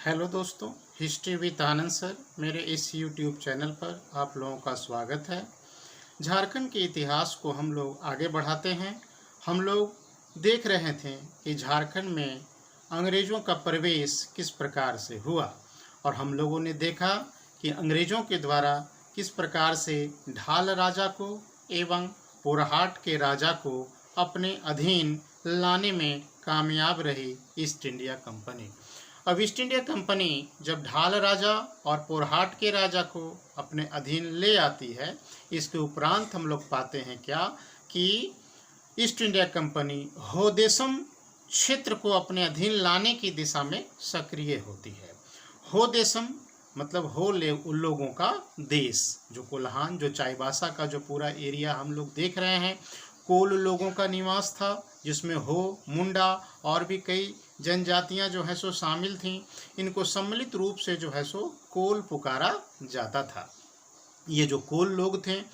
Hello दोस्तों, history with Anand sir मेरे इस यूट्यूब चैनल पर आप लोगों का स्वागत है। झारखंड के इतिहास को हम लोग आगे बढ़ाते हैं। हम लोग देख रहे थे कि झारखंड में अंग्रेज़ों का प्रवेश किस प्रकार से हुआ और हम लोगों ने देखा कि अंग्रेज़ों के द्वारा किस प्रकार से ढाल राजा को एवं पोरहाट के राजा को अपने अधीन लाने में कामयाब रही ईस्ट इंडिया कंपनी। अब ईस्ट इंडिया कंपनी जब ढाल राजा और पोरहाट के राजा को अपने अधीन ले आती है, इसके उपरांत हम लोग पाते हैं क्या कि ईस्ट इंडिया कंपनी होदेशम क्षेत्र को अपने अधीन लाने की दिशा में सक्रिय होती है। होदेशम मतलब हो ले उन लोगों का देश, जो कोल्हान, जो चाईबासा का जो पूरा एरिया हम लोग देख रहे हैं, कोल लोगों का निवास था, जिसमें हो, मुंडा और भी कई जनजातियां जो है सो शामिल थीं। इनको सम्मिलित रूप से जो है सो कोल पुकारा जाता था। ये जो कोल लोग थे,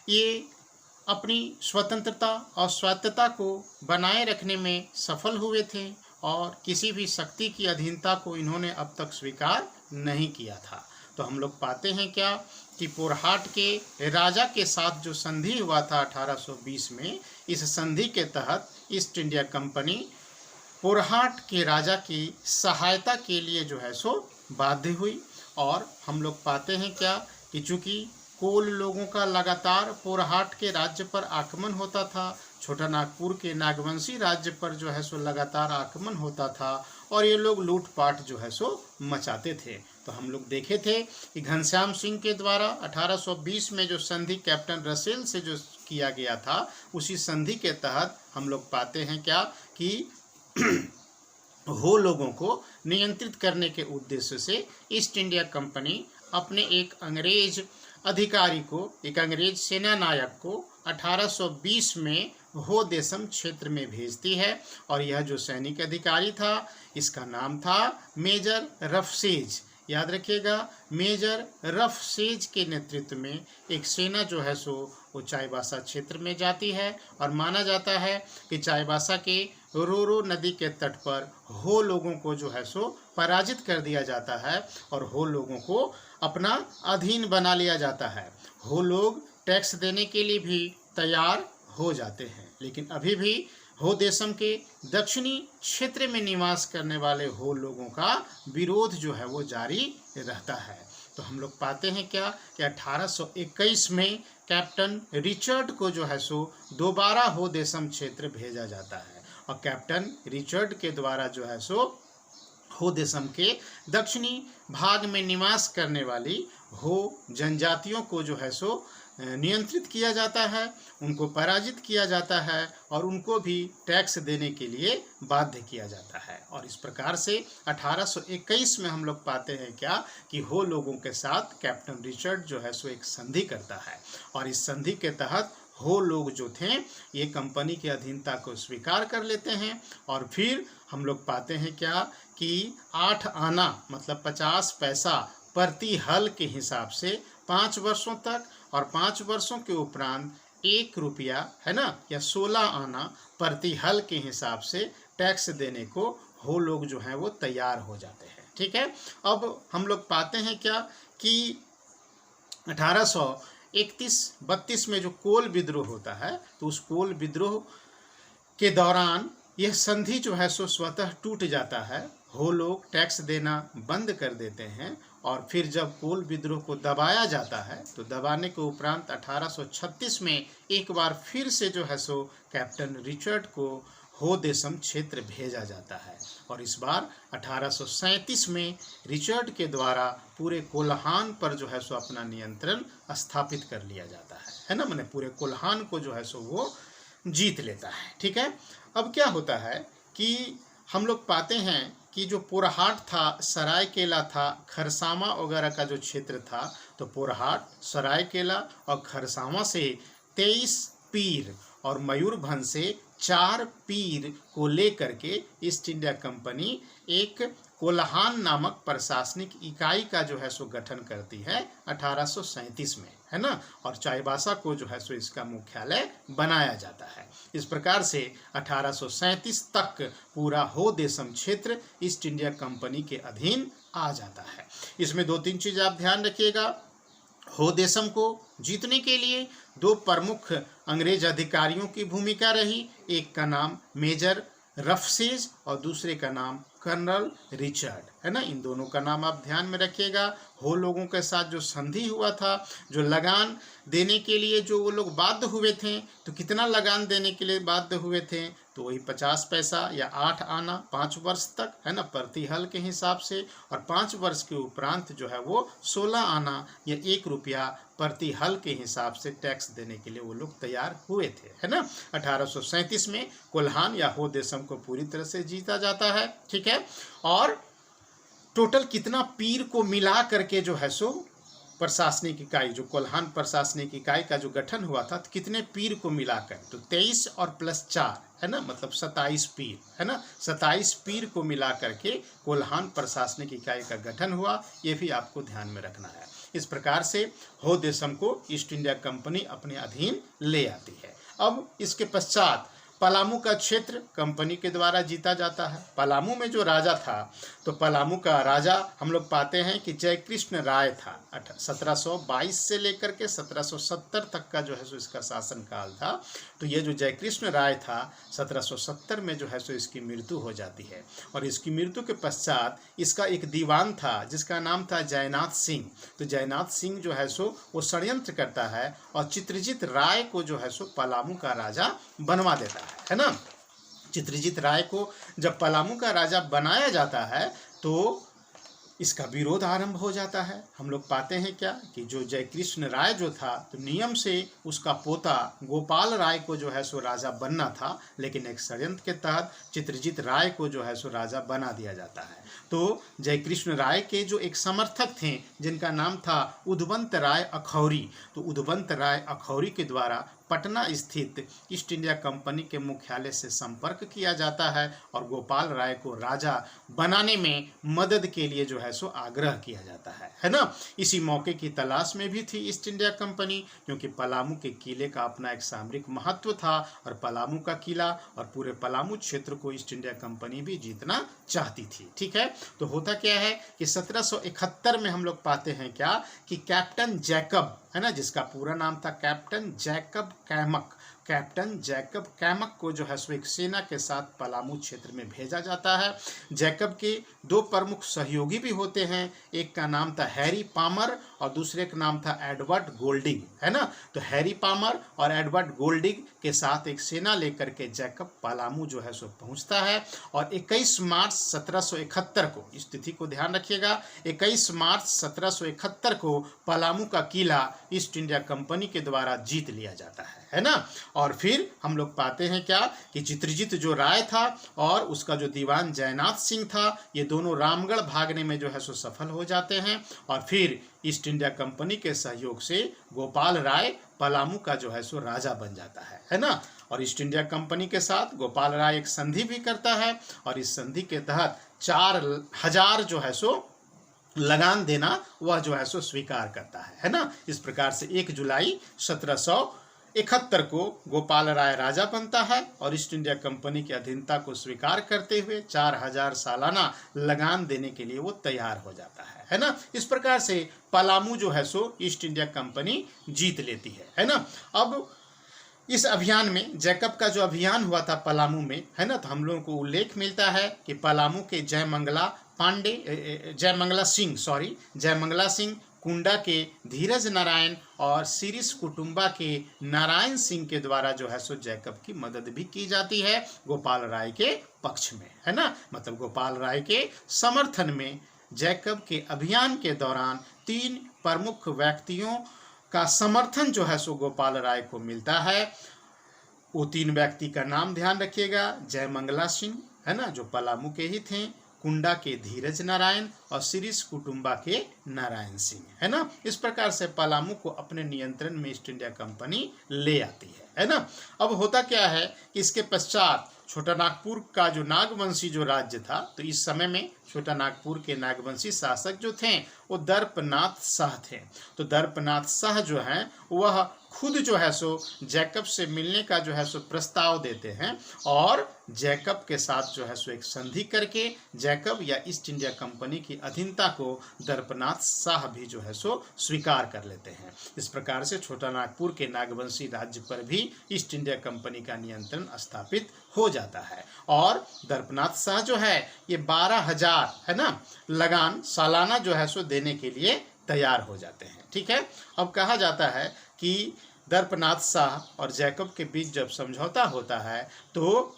ये अपनी स्वतंत्रता और स्वायत्तता को बनाए रखने में सफल हुए थे और किसी भी शक्ति की अधीनता को इन्होंने अब तक स्वीकार नहीं किया था। तो हम लोग पाते हैं क्या कि पोरहाट के राजा के साथ जो संधि हुआ था 1820 में, इस संधि के तहत ईस्ट इंडिया कंपनी पोरहाट के राजा की सहायता के लिए जो है सो बाध्य हुई। और हम लोग पाते हैं क्या कि चूंकि कोल लोगों का लगातार पोरहाट के राज्य पर आक्रमण होता था, छोटा नागपुर के नागवंशी राज्य पर जो है सो लगातार आक्रमण होता था और ये लोग लूटपाट जो है सो मचाते थे। तो हम लोग देखे थे कि घनश्याम सिंह के द्वारा 1820 में जो संधि कैप्टन रसेल से जो किया गया था, उसी संधि के तहत हम लोग पाते हैं क्या कि हो लोगों को नियंत्रित करने के उद्देश्य से ईस्ट इंडिया कंपनी अपने एक अंग्रेज अधिकारी को, एक अंग्रेज सेना नायक को 1820 में होदेशम क्षेत्र में भेजती है। और यह जो सैनिक अधिकारी था, इसका नाम था मेजर रफसेज। याद रखिएगा, मेजर रफसेज के नेतृत्व में एक सेना जो है सो वो चाईबासा क्षेत्र में जाती है और माना जाता है कि चाईबासा के रोरो नदी के तट पर हो लोगों को जो है सो पराजित कर दिया जाता है और हो लोगों को अपना अधीन बना लिया जाता है। हो लोग टैक्स देने के लिए भी तैयार हो जाते हैं, लेकिन अभी भी होदेशम के दक्षिणी क्षेत्र में निवास करने वाले हो लोगों का विरोध जो है वो जारी रहता है। तो हम लोग पाते हैं क्या कि 1821 में कैप्टन रिचर्ड को जो है सो दोबारा होदेशम क्षेत्र भेजा जाता है और कैप्टन रिचर्ड के द्वारा जो है सो होदेशम के दक्षिणी भाग में निवास करने वाली हो जनजातियों को जो है सो नियंत्रित किया जाता है, उनको पराजित किया जाता है और उनको भी टैक्स देने के लिए बाध्य किया जाता है। और इस प्रकार से 1821 में हम लोग पाते हैं क्या कि हो लोगों के साथ कैप्टन रिचर्ड जो है सो एक संधि करता है और इस संधि के तहत हो लोग जो थे ये कंपनी की अधीनता को स्वीकार कर लेते हैं। और फिर हम लोग पाते हैं क्या कि 8 आना मतलब 50 पैसा प्रति हल के हिसाब से 5 वर्षों तक और 5 वर्षों के उपरांत 1 रुपया है ना, या 16 आना प्रति हल के हिसाब से टैक्स देने को हो लोग जो हैं वो तैयार हो जाते हैं। ठीक है, अब हम लोग पाते हैं क्या कि 1831-32 में जो कोल विद्रोह होता है, तो उस कोल विद्रोह के दौरान यह संधि जो है सो स्वतः टूट जाता है। हो लोग टैक्स देना बंद कर देते हैं और फिर जब कोल विद्रोह को दबाया जाता है, तो दबाने के उपरांत 1836 में एक बार फिर से जो है सो कैप्टन रिचर्ड को होदेशम क्षेत्र भेजा जाता है और इस बार 1837 में रिचर्ड के द्वारा पूरे कोल्हान पर जो है सो अपना नियंत्रण स्थापित कर लिया जाता है ना, मैंने पूरे कोल्हान को जो है सो वो जीत लेता है। ठीक है, अब क्या होता है कि हम लोग पाते हैं कि जो पोरहाट था, सरायकेला था, खरसावा वगैरह का जो क्षेत्र था, तो पोरहाट, सरायकेला और खरसावा से 23 पीर और मयूरभंज से 4 पीर को लेकर के ईस्ट इंडिया कंपनी एक कोल्हान नामक प्रशासनिक इकाई का जो है सो गठन करती है 1837 में, है ना। और चाईबासा को जो है सो इसका मुख्यालय बनाया जाता है। इस प्रकार से 1837 तक पूरा हो देशम क्षेत्र ईस्ट इंडिया कंपनी के अधीन आ जाता है। इसमें दो तीन चीज आप ध्यान रखिएगा। हो देशम को जीतने के लिए दो प्रमुख अंग्रेज अधिकारियों की भूमिका रही। एक का नाम मेजर रफसेज और दूसरे का नाम कर्नल रिचर्ड, है ना। इन दोनों का नाम आप ध्यान में रखिएगा। हो लोगों के साथ जो संधि हुआ था, जो लगान देने के लिए जो वो लोग बाध्य हुए थे, तो कितना लगान देने के लिए बाध्य हुए थे, तो वही 50 पैसा या 8 आना 5 वर्ष तक, है ना, प्रति हल के हिसाब से। और 5 वर्ष के उपरांत जो है वो 16 आना या 1 रुपया प्रति हल के हिसाब से टैक्स देने के लिए वो लोग तैयार हुए थे, है ना। 1837 में कोल्हान या हो देशम को पूरी तरह से जीता जाता है, ठीक है। और टोटल कितना पीर को मिला करके जो है सो प्रशासनिक इकाई, जो कोल्हान प्रशासनिक इकाई का जो गठन हुआ था, तो कितने पीर को मिलाकर, तो 23 और प्लस 4, है ना, मतलब 27 पीर, है ना। 27 पीर को मिला करके कोल्हान प्रशासनिक इकाई का गठन हुआ, ये भी आपको ध्यान में रखना है। इस प्रकार से हो देशम को ईस्ट इंडिया कंपनी अपने अधीन ले आती है। अब इसके पश्चात पलामू का क्षेत्र कंपनी के द्वारा जीता जाता है। पलामू में जो राजा था, तो पलामू का राजा हम लोग पाते हैं कि जयकृष्ण राय था। 1722 से लेकर के 1770 तक का जो है सो इसका शासन काल था। तो ये जो जयकृष्ण राय था, 1770 में जो है सो इसकी मृत्यु हो जाती है। और इसकी मृत्यु के पश्चात इसका एक दीवान था जिसका नाम था जयनाथ सिंह। तो जयनाथ सिंह जो है सो वो षड्यंत्र करता है और चित्रजीत राय को जो है सो पलामू का राजा बनवा देता है ना। चित्रजीत राय को जब पलामू का राजा बनाया जाता है तो इसका विरोध आरंभ हो जाता है। हम लोग पाते हैं क्या कि जो जयकृष्ण राय जो था, तो नियम से उसका पोता गोपाल राय को जो है सो राजा बनना था, लेकिन एक षड्यंत्र के तहत चित्रजीत राय को जो है सो राजा बना दिया जाता है। तो जयकृष्ण राय के जो एक समर्थक थे जिनका नाम था उदवंत राय अखौरी, तो उदवंत राय अखौरी के द्वारा पटना स्थित ईस्ट इंडिया कंपनी के मुख्यालय से संपर्क किया जाता है और गोपाल राय को राजा बनाने में मदद के लिए जो है सो आग्रह किया जाता है ना। इसी मौके की तलाश में भी थी ईस्ट इंडिया कंपनी, क्योंकि पलामू के किले का अपना एक सामरिक महत्व था और पलामू का किला और पूरे पलामू क्षेत्र को ईस्ट इंडिया कंपनी भी जीतना चाहती थी, ठीक है। तो होता क्या है कि 1771 में हम लोग पाते हैं क्या कि कैप्टन जैकब, है ना, जिसका पूरा नाम था कैप्टन जैकब कैमक, कैप्टन जैकब कैमक को जो है सो एक सेना के साथ पलामू क्षेत्र में भेजा जाता है। जैकब के दो प्रमुख सहयोगी भी होते हैं, एक का नाम था हैरी पामर और दूसरे का नाम था एडवर्ड गोल्डिंग, है ना। तो हैरी पामर और एडवर्ड गोल्डिंग के साथ एक सेना लेकर के जैकब पलामू जो है सो पहुंचता है और 21 मार्च 1771 को, इस तिथि को ध्यान रखिएगा, 21 मार्च 1771 को पलामू का किला ईस्ट इंडिया कंपनी के द्वारा जीत लिया जाता है ना। और फिर हम लोग पाते हैं क्या कि चित्रजीत जो राय था और उसका जो दीवान जयनाथ सिंह था, ये दोनों रामगढ़ भागने में जो है सो सफल हो जाते हैं और फिर ईस्ट इंडिया कंपनी के सहयोग से गोपाल राय पलामू का जो है सो राजा बन जाता है ना। और ईस्ट इंडिया कंपनी के साथ गोपाल राय एक संधि भी करता है और इस संधि के तहत 4000 जो है सो लगान देना वह जो है सो स्वीकार करता है ना। इस प्रकार से 1 जुलाई 1771 को गोपाल राय राजा बनता है और ईस्ट इंडिया कंपनी की अधीनता को स्वीकार करते हुए 4000 सालाना लगान देने के लिए वो तैयार हो जाता है ना। इस प्रकार से पलामू जो है सो ईस्ट इंडिया कंपनी जीत लेती है ना। अब इस अभियान में जैकब का जो अभियान हुआ था पलामू में, है ना, तो हम लोगों को उल्लेख मिलता है कि पलामू के जयमंगला सिंह, कुंडा के धीरज नारायण और सिरिस कुटुंबा के नारायण सिंह के द्वारा जो है सो जैकब की मदद भी की जाती है गोपाल राय के पक्ष में, है ना। मतलब गोपाल राय के समर्थन में जैकब के अभियान के दौरान 3 प्रमुख व्यक्तियों का समर्थन जो है सो गोपाल राय को मिलता है। वो 3 व्यक्ति का नाम ध्यान रखिएगा, जयमंगला सिंह, है ना, जो पलामू के ही थे, कुंडा के धीरज नारायण और सिरिस कुटुंबा के नारायण सिंह, है ना। इस प्रकार से पलामू को अपने नियंत्रण में ईस्ट इंडिया कंपनी ले आती है ना। अब होता क्या है कि इसके पश्चात छोटा नागपुर का जो नागवंशी जो राज्य था, तो इस समय में छोटा नागपुर के नागवंशी शासक जो थे वो दर्पनाथ शाह थे। तो दर्पनाथ शाह जो हैं वह खुद जो है सो जैकब से मिलने का जो है सो प्रस्ताव देते हैं और जैकब के साथ जो है सो एक संधि करके जैकब या ईस्ट इंडिया कंपनी की अधीनता को दर्पनाथ शाह भी जो है सो स्वीकार कर लेते हैं। इस प्रकार से छोटा नागपुर के नागवंशी राज्य पर भी ईस्ट इंडिया कंपनी का नियंत्रण स्थापित हो जाता है और दर्पनाथ शाह जो है ये 12,000 है ना लगान सालाना जो है सो देने के लिए तैयार हो जाते हैं। ठीक है, अब कहा जाता है कि दर्पनाथ शाह और जैकब के बीच जब समझौता होता है तो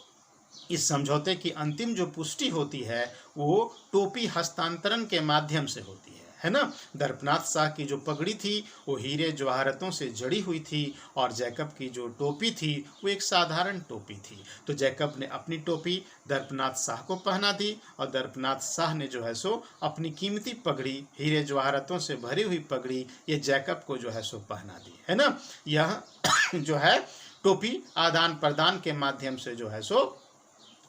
इस समझौते की अंतिम जो पुष्टि होती है वो टोपी हस्तांतरण के माध्यम से होती है ना। दर्पनाथ शाह की जो पगड़ी थी वो हीरे जवाहरतों से जड़ी हुई थी और जैकब की जो टोपी थी वो एक साधारण टोपी थी। तो जैकब ने अपनी टोपी दर्पनाथ शाह को पहना दी और दर्पनाथ शाह ने जो है सो अपनी कीमती पगड़ी हीरे जवाहरतों से भरी हुई पगड़ी ये जैकब को जो है सो पहना दी, है ना। यह जो है टोपी आदान प्रदान के माध्यम से जो है सो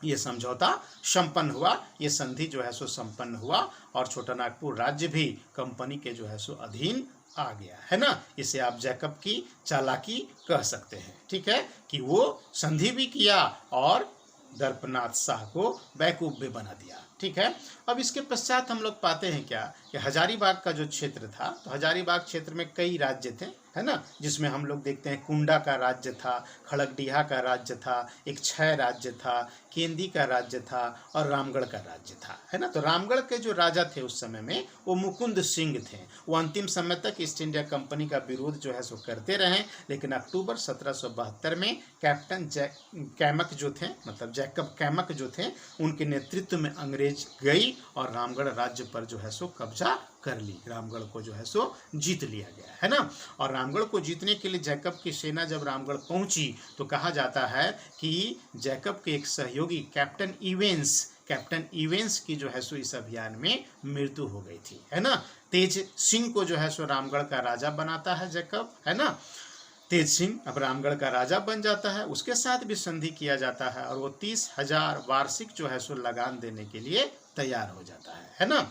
ये समझौता संपन्न हुआ, ये संधि जो है सो संपन्न हुआ और छोटा नागपुर राज्य भी कंपनी के जो है सो अधीन आ गया, है ना। इसे आप जैकब की चालाकी कह सकते हैं। ठीक है, कि वो संधि भी किया और दर्पनाथ शाह को बेवकूफ भी बना दिया। ठीक है, अब इसके पश्चात हम लोग पाते हैं क्या कि हजारीबाग का जो क्षेत्र था, तो हजारीबाग क्षेत्र में कई राज्य थे, है ना, जिसमें हम लोग देखते हैं कुंडा का राज्य था, खड़गडिहा का राज्य था, एक क्षय राज्य था, केंदी का राज्य था और रामगढ़ का राज्य था, है ना। तो रामगढ़ के जो राजा थे उस समय में वो मुकुंद सिंह थे। वो अंतिम समय तक ईस्ट इंडिया कंपनी का विरोध जो है सो करते रहे, लेकिन अक्टूबर 1772 में कैप्टन कैमक जो थे, मतलब जैकब कैमक जो थे, उनके नेतृत्व में अंग्रेज गई और रामगढ़ राज्य पर जो है सो कब्जा कर ली, रामगढ़ को जो है सो जीत लिया गया, है ना। और रामगढ़ को जीतने के लिए जैकब की सेना जब रामगढ़ पहुंची तो कहा जाता है कि जैकब के एक सहयोगी कैप्टन इवेंस की जो है सो इस अभियान में मृत्यु हो गई थी, है ना। तेज सिंह को जो है सो रामगढ़ का राजा बनाता है जैकब, है ना। तेज सिंह अब रामगढ़ का राजा बन जाता है, उसके साथ भी संधि किया जाता है और वो 30,000 वार्षिक जो है सो लगान देने के लिए तैयार हो जाता है ना।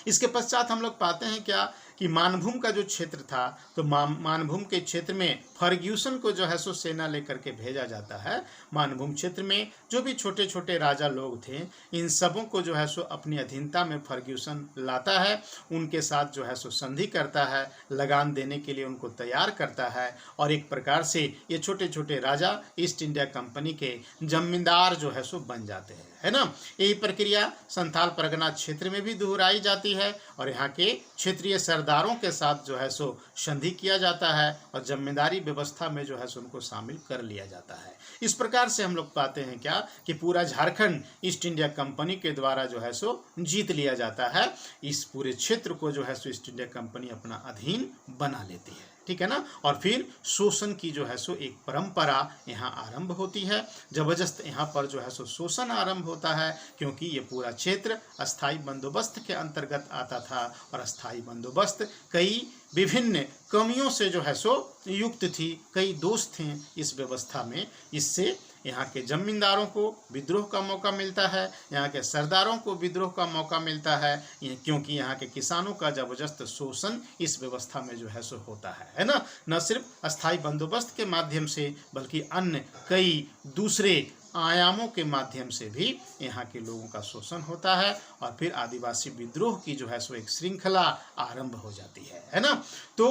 इसके पश्चात हम लोग पाते हैं क्या कि मानभूम का जो क्षेत्र था, तो मानभूम के क्षेत्र में फर्ग्यूसन को जो है सो सेना लेकर के भेजा जाता है। मानभूम क्षेत्र में जो भी छोटे छोटे राजा लोग थे इन सबों को जो है सो अपनी अधीनता में फर्ग्यूसन लाता है, उनके साथ जो है सो संधि करता है, लगान देने के लिए उनको तैयार करता है और एक प्रकार से ये छोटे छोटे राजा ईस्ट इंडिया कंपनी के जमींदार जो है सो बन जाते हैं, है ना। यही प्रक्रिया संथाल परगना क्षेत्र में भी दोहराई जाती है और यहाँ के क्षेत्रीय सरदारों के साथ जो है सो संधि किया जाता है और जमींदारी व्यवस्था में जो है सो उनको शामिल कर लिया जाता है। इस प्रकार से हम लोग पाते हैं क्या कि पूरा झारखंड ईस्ट इंडिया कंपनी के द्वारा जो है सो जीत लिया जाता है। इस पूरे क्षेत्र को जो है सो ईस्ट इंडिया कंपनी अपना अधीन बना लेती है, ठीक है ना। और फिर शोषण की जो है सो एक परंपरा यहाँ आरंभ होती है। जबरदस्त यहाँ पर जो है सो शोषण आरंभ होता है, क्योंकि ये पूरा क्षेत्र अस्थाई बंदोबस्त के अंतर्गत आता था और अस्थाई बंदोबस्त कई विभिन्न कमियों से जो है सो युक्त थी, कई दोष थे इस व्यवस्था में। इससे यहाँ के जमींदारों को विद्रोह का मौका मिलता है, यहाँ के सरदारों को विद्रोह का मौका मिलता है, क्योंकि यहाँ के किसानों का जबरदस्त शोषण इस व्यवस्था में जो है सो होता है ना। न सिर्फ अस्थाई बंदोबस्त के माध्यम से बल्कि अन्य कई दूसरे आयामों के माध्यम से भी यहाँ के लोगों का शोषण होता है और फिर आदिवासी विद्रोह की जो है सो एक श्रृंखला आरंभ हो जाती है ना। तो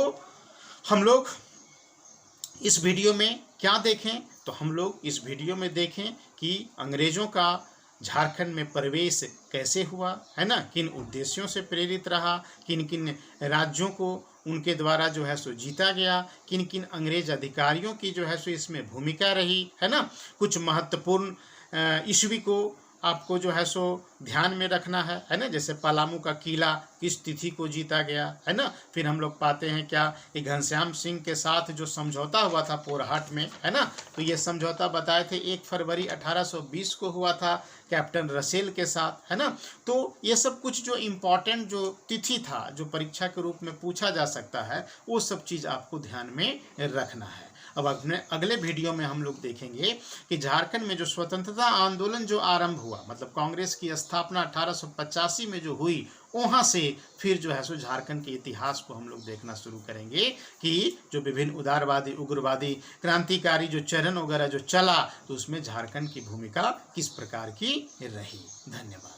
हम लोग इस वीडियो में क्या देखें, तो हम लोग इस वीडियो में देखें कि अंग्रेजों का झारखंड में प्रवेश कैसे हुआ, है ना, किन उद्देश्यों से प्रेरित रहा, किन किन राज्यों को उनके द्वारा जो है सो जीता गया, किन किन अंग्रेज अधिकारियों की जो है सो इसमें भूमिका रही, है ना। कुछ महत्वपूर्ण ईस्वी को आपको जो है सो ध्यान में रखना है ना। जैसे पलामू का किला किस तिथि को जीता गया, है ना। फिर हम लोग पाते हैं क्या कि घनश्याम सिंह के साथ जो समझौता हुआ था पोरहाट में, है ना, तो ये समझौता बताए थे 1 फरवरी 1820 को हुआ था कैप्टन रसेल के साथ, है ना। तो ये सब कुछ जो इम्पोर्टेंट जो तिथि था, जो परीक्षा के रूप में पूछा जा सकता है, वो सब चीज़ आपको ध्यान में रखना है। अब अपने अगले वीडियो में हम लोग देखेंगे कि झारखंड में जो स्वतंत्रता आंदोलन जो आरंभ हुआ, मतलब कांग्रेस की स्थापना 1885 में जो हुई, वहाँ से फिर जो है सो झारखंड के इतिहास को हम लोग देखना शुरू करेंगे कि जो विभिन्न उदारवादी, उग्रवादी, क्रांतिकारी जो चरण वगैरह जो चला, तो उसमें झारखंड की भूमिका किस प्रकार की रही। धन्यवाद।